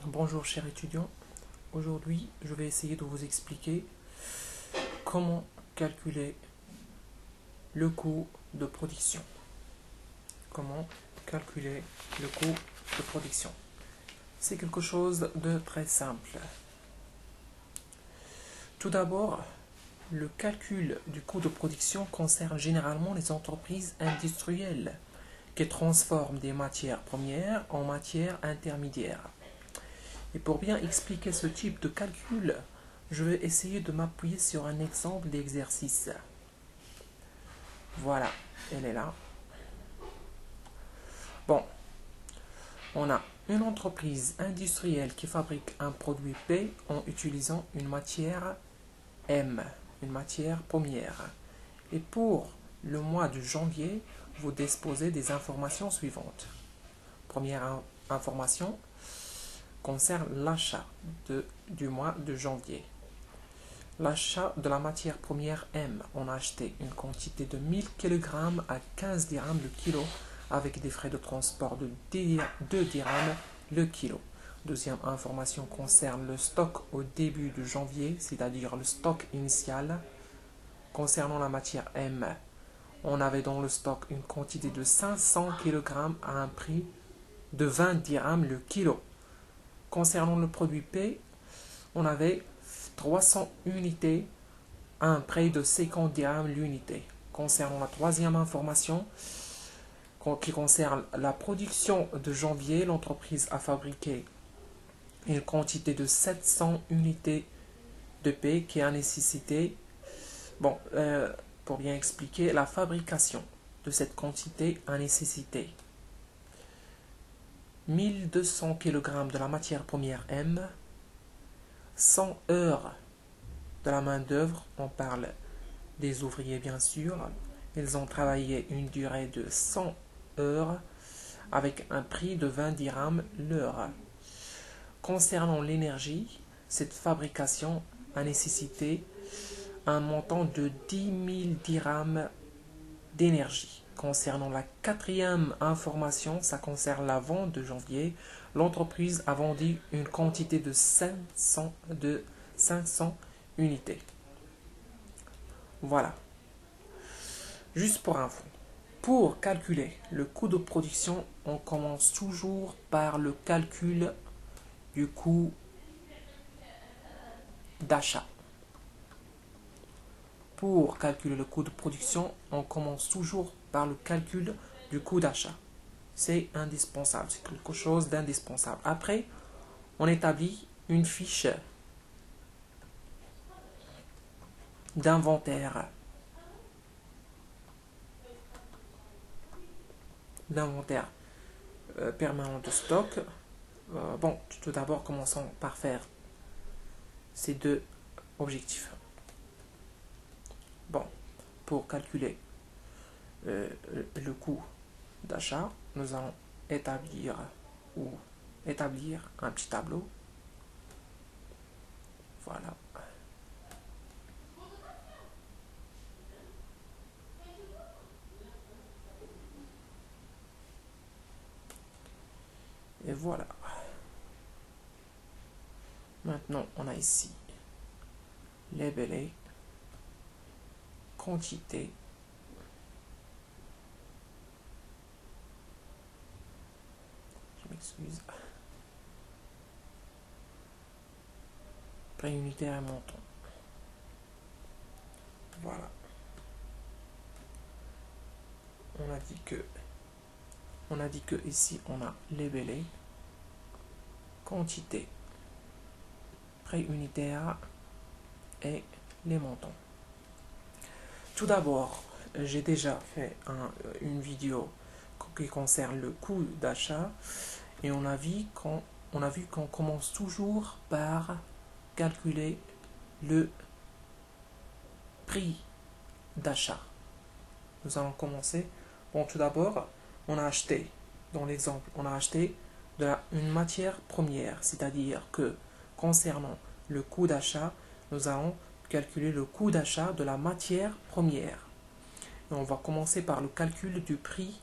Bonjour chers étudiants, aujourd'hui je vais essayer de vous expliquer comment calculer le coût de production. Comment calculer le coût de production. C'est quelque chose de très simple. Tout d'abord, le calcul du coût de production concerne généralement les entreprises industrielles qui transforment des matières premières en matières intermédiaires. Et pour bien expliquer ce type de calcul, je vais essayer de m'appuyer sur un exemple d'exercice. Voilà, elle est là. Bon, on a une entreprise industrielle qui fabrique un produit P en utilisant une matière M, une matière première. Et pour le mois de janvier, vous disposez des informations suivantes. Première information concerne l'achat du mois de janvier. L'achat de la matière première M, on a acheté une quantité de 1000 kg à 15 dirhams le kilo avec des frais de transport de 2 dirhams le kilo. Deuxième information concerne le stock au début de janvier, c'est-à-dire le stock initial. Concernant la matière M, on avait dans le stock une quantité de 500 kg à un prix de 20 dirhams le kilo. Concernant le produit P, on avait 300 unités à un prix de 50 dirhams l'unité. Concernant la troisième information, qui concerne la production de janvier, l'entreprise a fabriqué une quantité de 700 unités de P qui a nécessité, pour bien expliquer, la fabrication de cette quantité a nécessité 1200 kg de la matière première M, 100 heures de la main-d'œuvre, on parle des ouvriers bien sûr, ils ont travaillé une durée de 100 heures avec un prix de 20 dirhams l'heure. Concernant l'énergie, cette fabrication a nécessité un montant de 10 000 dirhams d'énergie. Concernant la quatrième information, ça concerne la vente de janvier. L'entreprise a vendu une quantité de 500 unités. Voilà. Juste pour info. Pour calculer le coût de production, on commence toujours par le calcul du coût d'achat. Pour calculer le coût de production, on commence toujours par le calcul du coût d'achat. C'est indispensable, c'est quelque chose d'indispensable. Après, on établit une fiche d'inventaire. Permanent de stock. Tout d'abord, commençons par faire ces deux objectifs. Pour calculer le coût d'achat, nous allons établir un petit tableau. Voilà. Et voilà. Maintenant, on a ici labellé, quantité, je m'excuse, prix unitaire et montant. Voilà. On a dit que ici on a labellé, quantité, prix unitaire et les montants. Tout d'abord, j'ai déjà fait une vidéo qui concerne le coût d'achat et on a vu qu'on commence toujours par calculer le prix d'achat. Nous allons commencer. Tout d'abord, on a acheté, dans l'exemple, on a acheté une matière première, c'est-à-dire que concernant le coût d'achat, nous allons calculer le coût d'achat de la matière première. Et on va commencer par le calcul du prix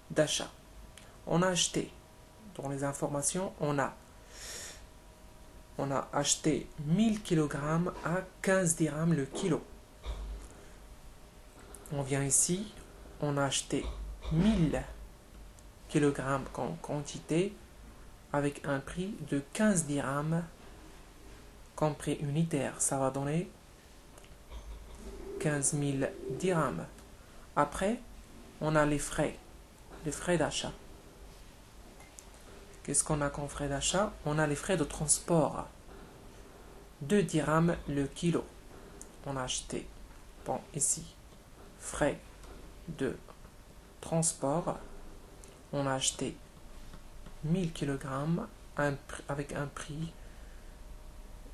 d'achat. On a acheté dans les informations, on a acheté 1000 kg à 15 dirhams le kilo. On vient ici, on a acheté 1000 kg en quantité avec un prix de 15 dirhams comme prix unitaire. Ça va donner 15 000 dirhams. Après, on a les frais d'achat. Qu'est-ce qu'on a comme frais d'achat? On a les frais de transport. 2 dirhams le kilo. On a acheté, bon, ici, frais de transport. On a acheté 1000 kg avec un prix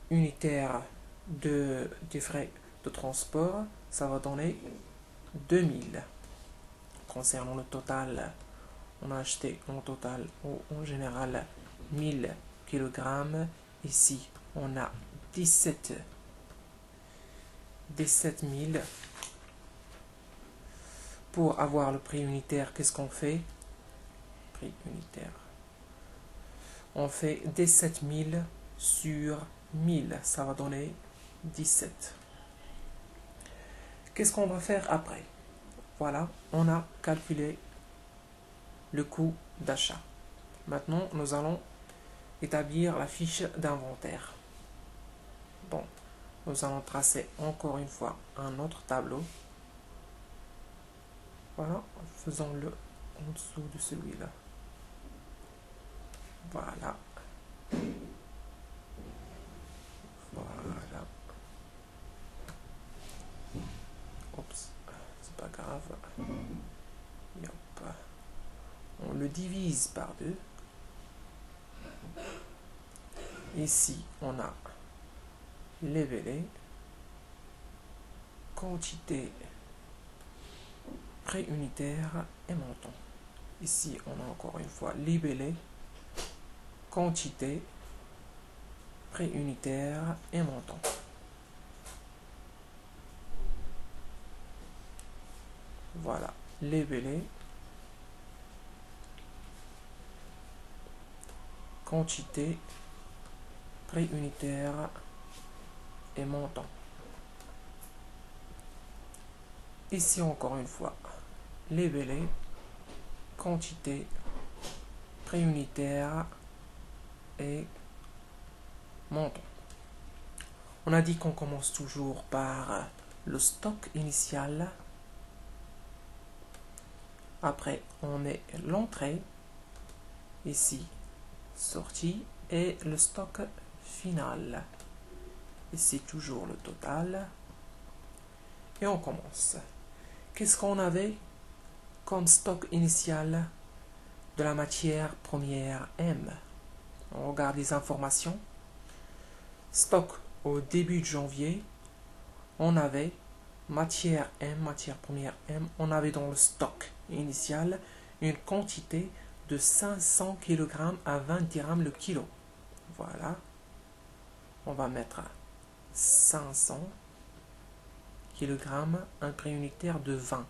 unitaire des frais de transport. Ça va donner 2000. Concernant le total, on a acheté en total ou en général 1000 kg. Ici, on a 17 000. Pour avoir le prix unitaire, qu'est-ce qu'on fait? Prix unitaire. On fait 17 000 sur 1000. Ça va donner 17. Qu'est-ce qu'on va faire après? Voilà, on a calculé le coût d'achat. Maintenant, nous allons établir la fiche d'inventaire. Bon, nous allons tracer encore une fois un autre tableau. Voilà, faisons-le en dessous de celui-là. Voilà. Voilà. Oups, c'est pas grave. Yop. On le divise par 2. Ici, on a libellé, quantité, prix unitaire et montant. Ici, on a encore une fois libellé, quantité, prix unitaire et montant. Voilà, libellé, quantité, prix unitaire et montant. Ici encore une fois, libellé, quantité, prix unitaire et montant. On a dit qu'on commence toujours par le stock initial. Après, on met l'entrée, ici, sortie, et le stock final. Ici, toujours le total. Et on commence. Qu'est-ce qu'on avait comme stock initial de la matière première M? On regarde les informations. Stock au début de janvier, on avait matière M, matière première M, on avait dans le stock initial une quantité de 500 kg à 20 dirhams le kilo. Voilà. On va mettre 500 kg, un prix unitaire de 20.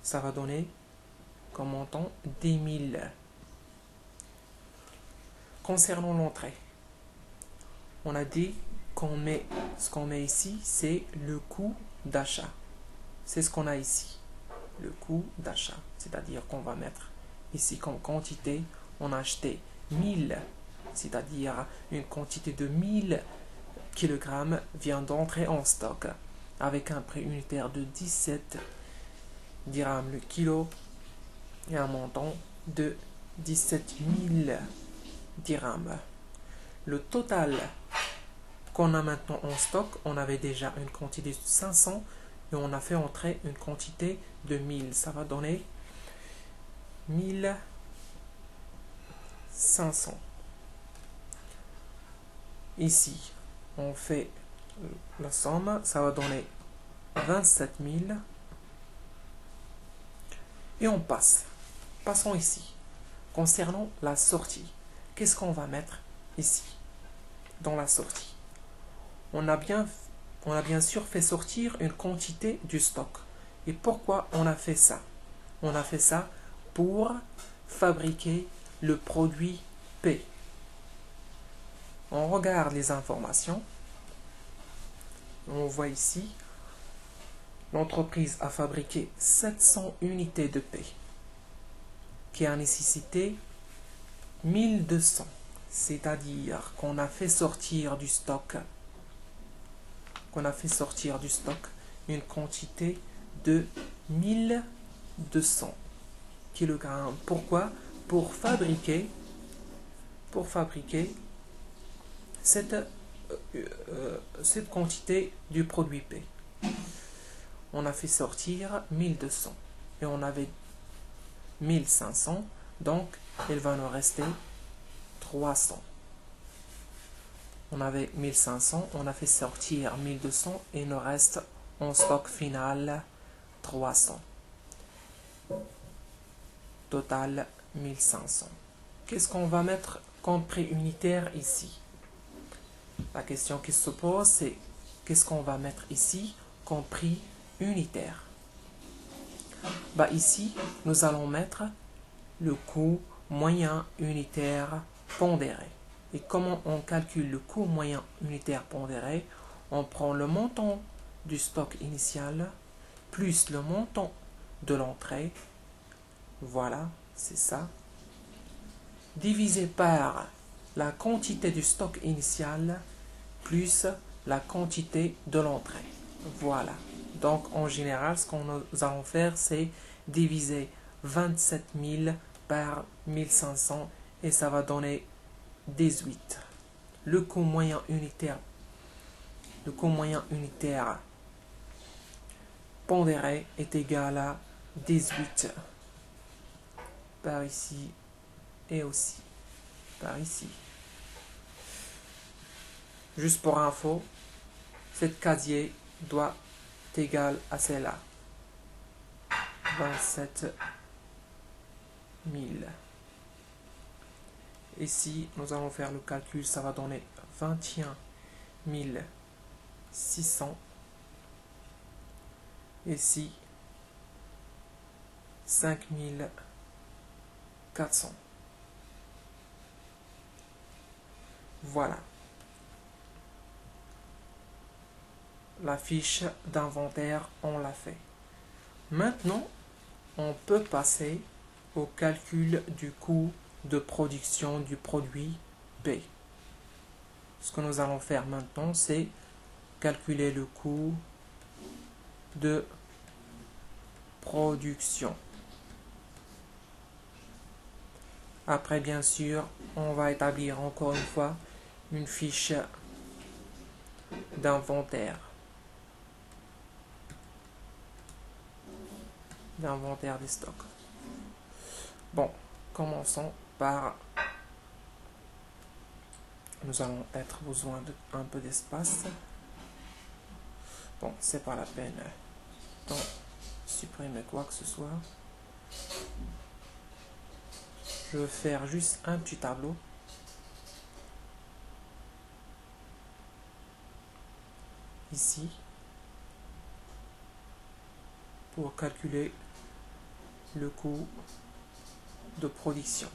Ça va donner comme montant 10 000. Concernant l'entrée, on a dit ce qu'on met ici, c'est le coût d'achat. C'est ce qu'on a ici, le coût d'achat. C'est-à-dire qu'on va mettre ici comme quantité, on a acheté 1000, c'est-à-dire une quantité de 1000 kg vient d'entrer en stock avec un prix unitaire de 17 dirhams le kilo et un montant de 17 000 dirhams. Le total qu'on a maintenant en stock, on avait déjà une quantité de 500 et on a fait entrer une quantité de 1000. Ça va donner 1500. Ici, on fait la somme, ça va donner 27 000. Et on passe. Passons ici. Concernant la sortie, qu'est-ce qu'on va mettre ici, dans la sortie? On a bien sûr fait sortir une quantité du stock. Et pourquoi on a fait ça? On a fait ça pour fabriquer le produit P. On regarde les informations. On voit ici, l'entreprise a fabriqué 700 unités de P, qui a nécessité 1200. C'est-à-dire qu'on a fait sortir du stock, une quantité de 1200 kg. Pourquoi? Pour fabriquer cette quantité du produit P. On a fait sortir 1200 et on avait 1500, donc il va nous rester 300. On avait 1500, on a fait sortir 1200 et il nous reste en stock final 300. Total 1500. Qu'est-ce qu'on va mettre comme prix unitaire ici? La question qui se pose, c'est qu'est-ce qu'on va mettre ici comme prix unitaire? Ici, nous allons mettre le coût moyen unitaire pondéré. Et comment on calcule le coût moyen unitaire pondéré? On prend le montant du stock initial plus le montant de l'entrée. Voilà, c'est ça. Divisé par la quantité du stock initial plus la quantité de l'entrée. Voilà. Donc, en général, ce que nous allons faire, c'est diviser 27 000 par 1500 et ça va donner 18. Le coût moyen unitaire pondéré est égal à 18 par ici et aussi par ici. Juste pour info, cette casier doit être égal à celle-là. 27 000. Ici, nous allons faire le calcul, ça va donner 21 600. Ici, 5 400. Voilà. La fiche d'inventaire, on l'a fait. Maintenant, on peut passer au calcul du coût de production du produit B. Ce que nous allons faire maintenant, c'est calculer le coût de production. Après, bien sûr, on va établir encore une fois une fiche d'inventaire. Des stocks. Bon, commençons par... Nous allons être besoin d'un peu d'espace. Bon, c'est pas la peine de supprimer quoi que ce soit. Je vais faire juste un petit tableau. Ici. Pour calculer le coût de production.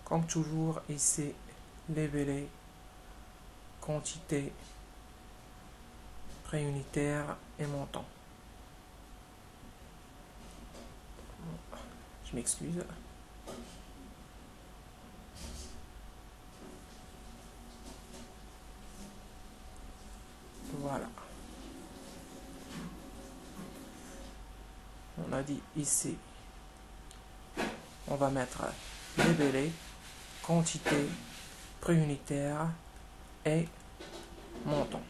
Comme toujours, ici, labellé quantité, prix unitaire et montant. Je m'excuse. Voilà. On a dit ici, on va mettre labellé, quantité, prix unitaire et montant.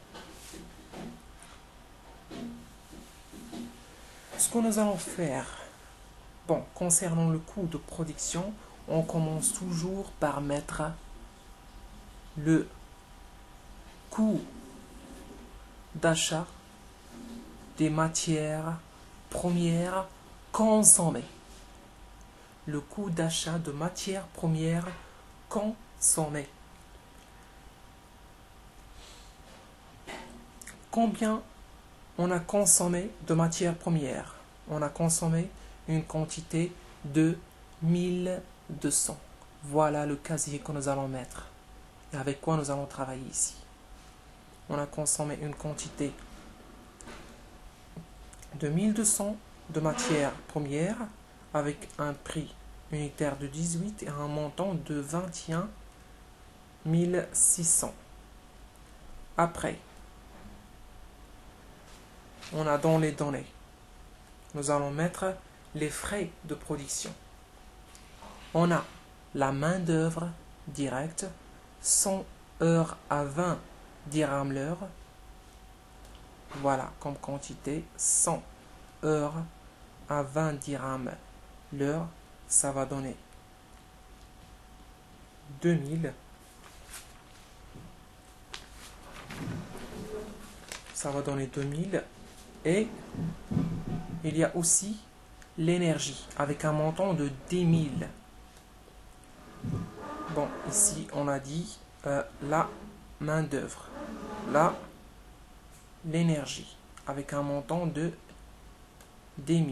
Ce que nous allons faire, bon, concernant le coût de production, on commence toujours par mettre le coût d'achat des matières premières consommées. Le coût d'achat de matières premières consommées. Combien on a consommé de matières premières? On a consommé une quantité de 1200. Voilà le casier que nous allons mettre. Et avec quoi nous allons travailler ici. On a consommé une quantité de 1200 de matières premières avec un prix unitaire de 18 et un montant de 21 600. Après, on a dans les données, nous allons mettre les frais de production. On a la main-d'œuvre directe, 100 heures à 20 dirhams l'heure. Voilà comme quantité, 100 heures à 20 dirhams l'heure, ça va donner 2000. Ça va donner 2000. Et il y a aussi l'énergie avec un montant de 10 000. Bon, ici on a dit la main-d'œuvre. Là, l'énergie avec un montant de 10 000.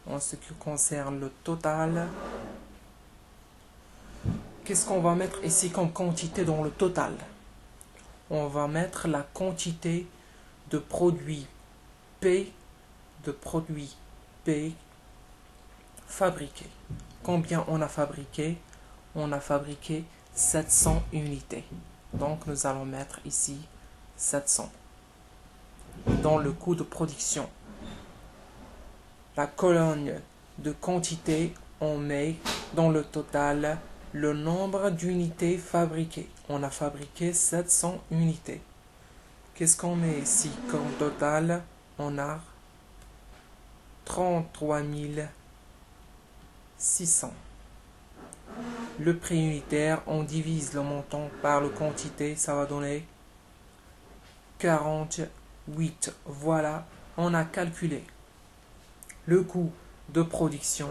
En ce qui concerne le total, qu'est-ce qu'on va mettre ici comme quantité dans le total? On va mettre la quantité de produits P, fabriqués. Combien on a fabriqué? On a fabriqué 700 unités. Donc nous allons mettre ici 700. Dans le coût de production, la colonne de quantité, on met dans le total le nombre d'unités fabriquées. On a fabriqué 700 unités. Qu'est-ce qu'on met ici comme total? On a 33 600. Le prix unitaire, on divise le montant par la quantité, ça va donner 48. Voilà, on a calculé le coût de production.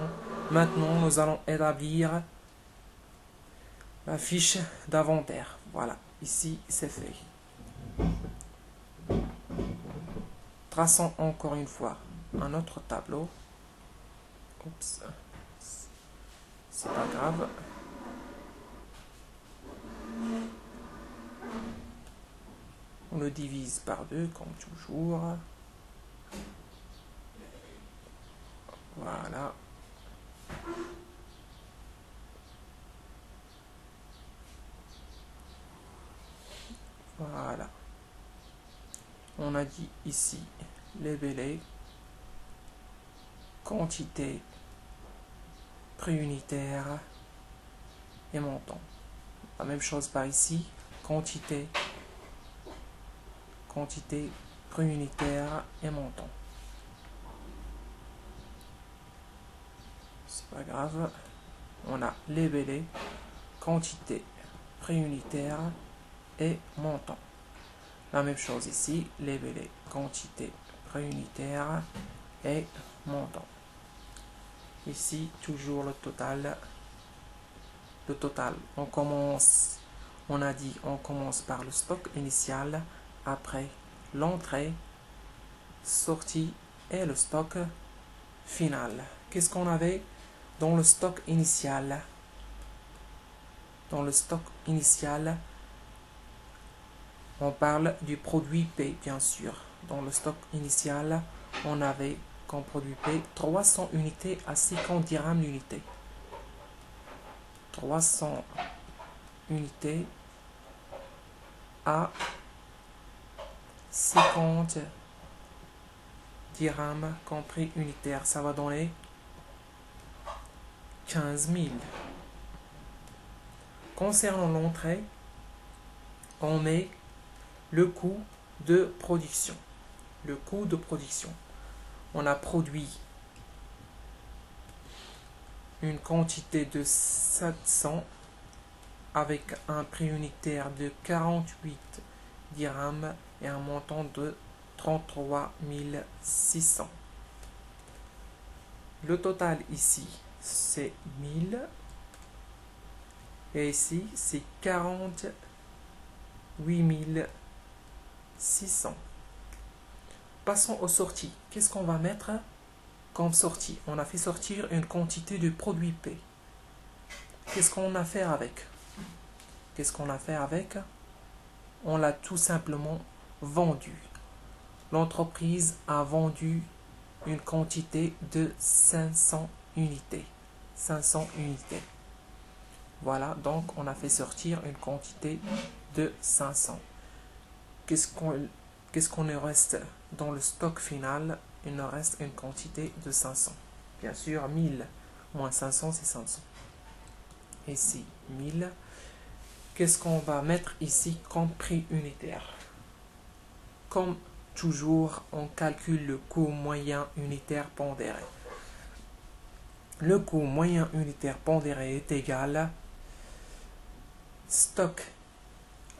Maintenant, nous allons établir la fiche d'inventaire. Voilà, ici c'est fait. Traçons encore une fois un autre tableau. Oups, c'est pas grave. On le divise par 2 comme toujours. Voilà. Voilà. On a dit ici labellé, quantité, prix unitaire et montant. La même chose par ici, quantité, prix unitaire et montant. C'est pas grave. On a labellé, quantité, prix unitaire et montant. La même chose ici, labellé, quantité, prix unitaire et montant. Ici, toujours le total. Le total, on commence par le stock initial, après l'entrée, sortie et le stock final. Qu'est-ce qu'on avait dans le stock initial? Dans le stock initial, on parle du produit P, bien sûr. Dans le stock initial, on avait comme produit P 300 unités à 50 dirhams l'unité. 300 unités à 50 dirhams compris unitaire. Ça va donner 15 000. Concernant l'entrée, on met le coût de production. Le coût de production. On a produit une quantité de 700 avec un prix unitaire de 48 dirhams et un montant de 33 600. Le total ici, c'est 1000. Et ici, c'est 48 600. Passons aux sorties. Qu'est-ce qu'on va mettre comme sortie? On a fait sortir une quantité de produit P. Qu'est-ce qu'on a fait avec? Qu'est-ce qu'on a fait avec? On l'a tout simplement vendu. L'entreprise a vendu une quantité de 500 unités. 500 unités. Voilà, donc on a fait sortir une quantité de 500. Qu'est-ce qu'on nous reste dans le stock final? Il nous reste une quantité de 500. Bien sûr, 1000 moins 500, c'est 500. Ici, 1000. Qu'est-ce qu'on va mettre ici comme prix unitaire? Comme toujours, on calcule le coût moyen unitaire pondéré. Le coût moyen unitaire pondéré est égal stock,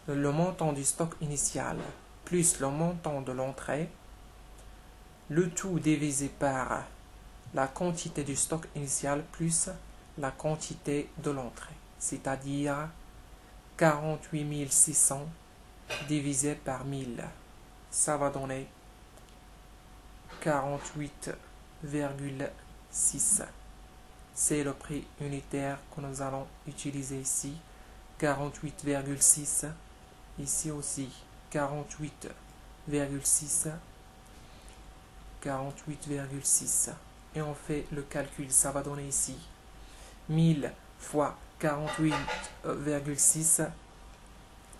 le montant du stock initial plus le montant de l'entrée, le tout divisé par la quantité du stock initial plus la quantité de l'entrée, c'est-à-dire 48 600 divisé par 1000. Ça va donner 48,6. C'est le prix unitaire que nous allons utiliser ici. 48,6. Ici aussi 48,6. 48,6. Et on fait le calcul. Ça va donner ici 1000 fois 48,6.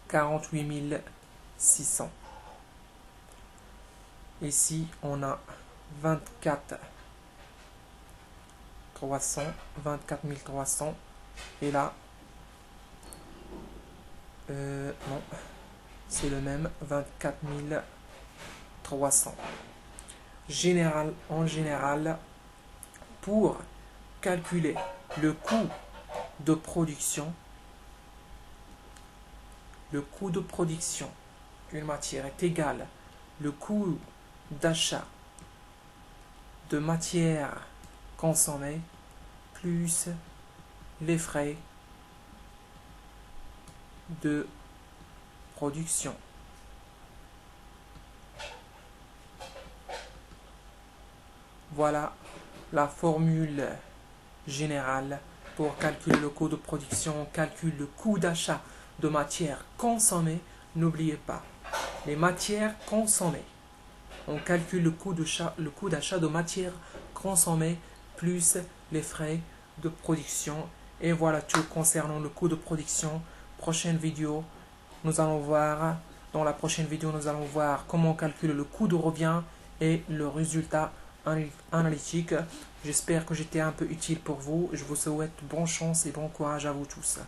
48 600. Ici, on a 24 300, 24 300. Et là, non, c'est le même, 24 300. En général, pour calculer le coût de production, d'une matière est égal le coût d'achat de matière consommée plus les frais de production. Voilà la formule générale pour calculer le coût de production. On calcule le coût d'achat de matière consommée. N'oubliez pas, les matières consommées. On calcule le coût d'achat de matière consommée plus les frais de production. Et voilà tout concernant le coût de production. Prochaine vidéo, dans la prochaine vidéo, nous allons voir comment calculer le coût de revient et le résultat analytique. J'espère que j'étais un peu utile pour vous. Je vous souhaite bonne chance et bon courage à vous tous.